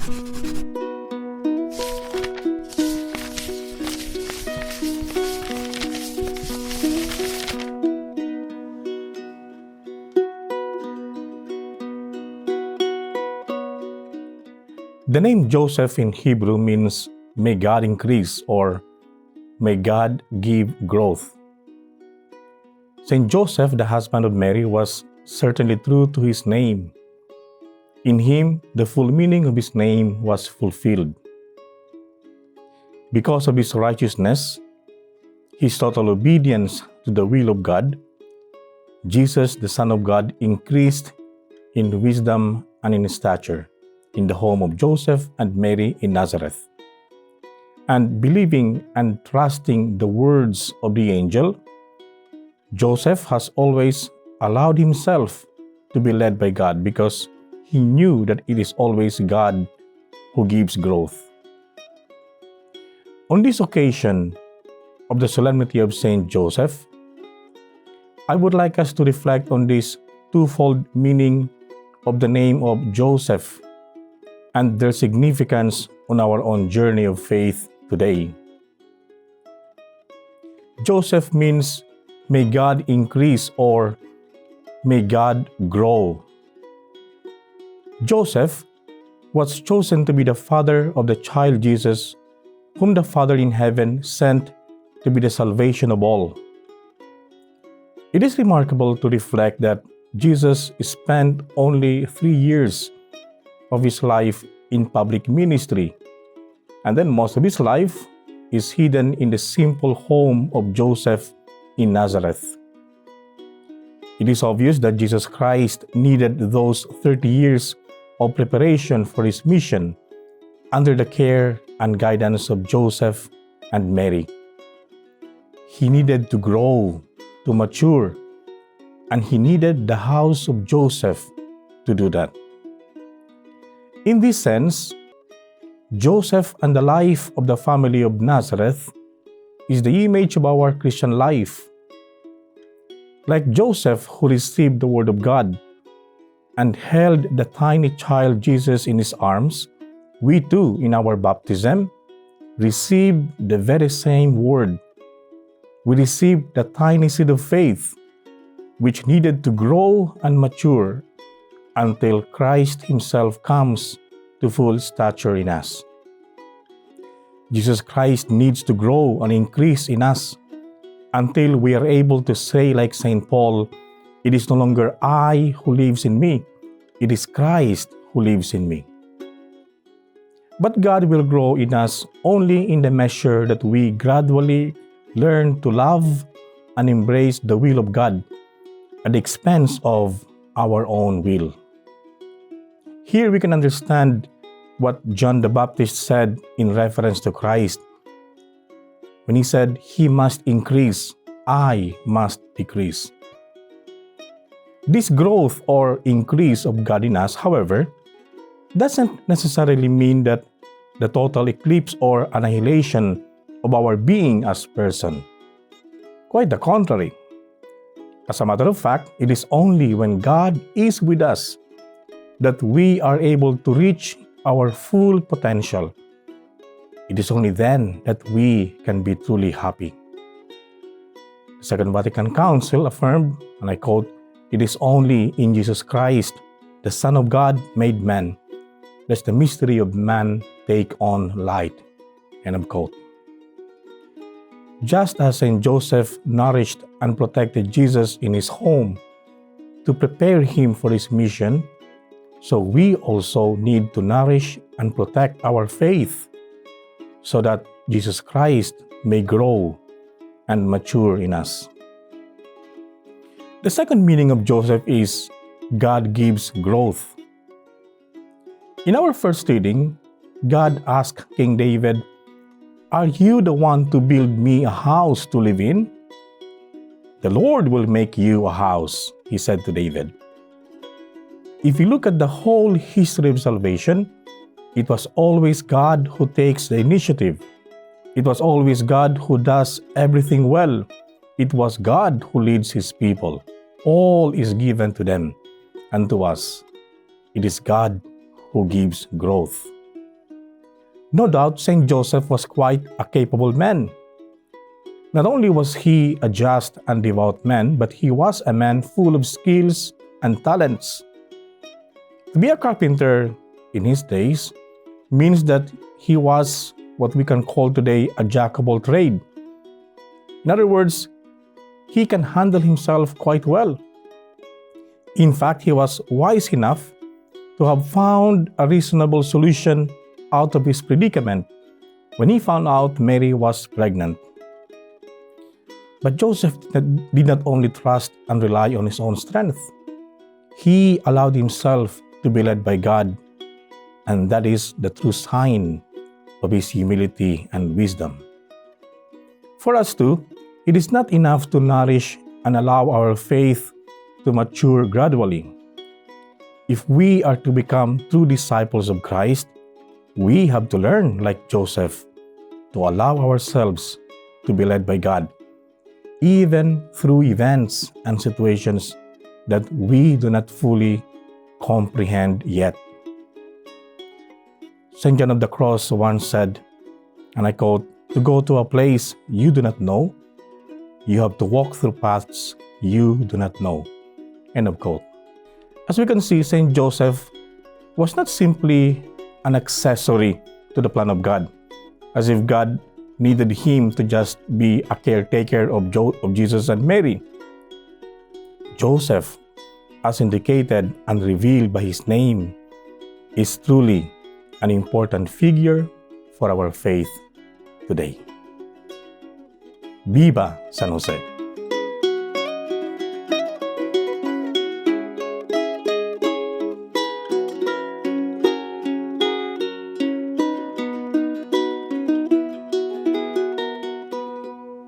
The name Joseph in Hebrew means may God increase or may God give growth. Saint Joseph, the husband of Mary, was certainly true to his name. In him, the full meaning of his name was fulfilled. Because of his righteousness, his total obedience to the will of God, Jesus, the Son of God, increased in wisdom and in stature in the home of Joseph and Mary in Nazareth. And believing and trusting the words of the angel, Joseph has always allowed himself to be led by God because he knew that it is always God who gives growth. On this occasion of the solemnity of Saint Joseph, I would like us to reflect on this twofold meaning of the name of Joseph and their significance on our own journey of faith today. Joseph means may God increase or may God grow. Joseph was chosen to be the father of the child Jesus, whom the Father in heaven sent to be the salvation of all. It is remarkable to reflect that Jesus spent only 3 years of his life in public ministry, and then most of his life is hidden in the simple home of Joseph in Nazareth. It is obvious that Jesus Christ needed those 30 years of preparation for his mission under the care and guidance of Joseph and Mary. He needed to grow, to mature, and he needed the house of Joseph to do that. In this sense, Joseph and the life of the family of Nazareth is the image of our Christian life. Like Joseph, who received the Word of God and held the tiny child Jesus in his arms, we too, in our baptism, receive the very same Word. We receive the tiny seed of faith, which needed to grow and mature until Christ himself comes to full stature in us. Jesus Christ needs to grow and increase in us until we are able to say, like St. Paul, "It is no longer I who lives in me, it is Christ who lives in me." But God will grow in us only in the measure that we gradually learn to love and embrace the will of God at the expense of our own will. Here we can understand what John the Baptist said in reference to Christ when he said, "He must increase, I must decrease." This growth or increase of God in us, however, doesn't necessarily mean that the total eclipse or annihilation of our being as person. Quite the contrary. As a matter of fact, it is only when God is with us that we are able to reach our full potential. It is only then that we can be truly happy. The Second Vatican Council affirmed, and I quote, "It is only in Jesus Christ, the Son of God made man, does the mystery of man take on light." End of quote. Just as Saint Joseph nourished and protected Jesus in his home to prepare him for his mission, so we also need to nourish and protect our faith so that Jesus Christ may grow and mature in us. The second meaning of Joseph is God gives growth. In our first reading, God asked King David, "Are you the one to build me a house to live in?" "The Lord will make you a house," he said to David. If you look at the whole history of salvation, it was always God who takes the initiative. It was always God who does everything well. It was God who leads his people. All is given to them and to us. It is God who gives growth. No doubt, Saint Joseph was quite a capable man. Not only was he a just and devout man, but he was a man full of skills and talents. To be a carpenter in his days means that he was what we can call today a jack of all trade. In other words, he can handle himself quite well. In fact, he was wise enough to have found a reasonable solution out of his predicament when he found out Mary was pregnant. But Joseph did not only trust and rely on his own strength. He allowed himself to be led by God, and that is the true sign of his humility and wisdom. For us too, it is not enough to nourish and allow our faith to mature gradually. If we are to become true disciples of Christ, we have to learn, like Joseph, to allow ourselves to be led by God, even through events and situations that we do not fully comprehend yet. St. John of the Cross once said, and I quote, "To go to a place you do not know, you have to walk through paths you do not know." End of quote. As we can see, St. Joseph was not simply an accessory to the plan of God, as if God needed him to just be a caretaker of Jesus and Mary. Joseph, as indicated and revealed by his name, is truly an important figure for our faith today. Viva San Jose!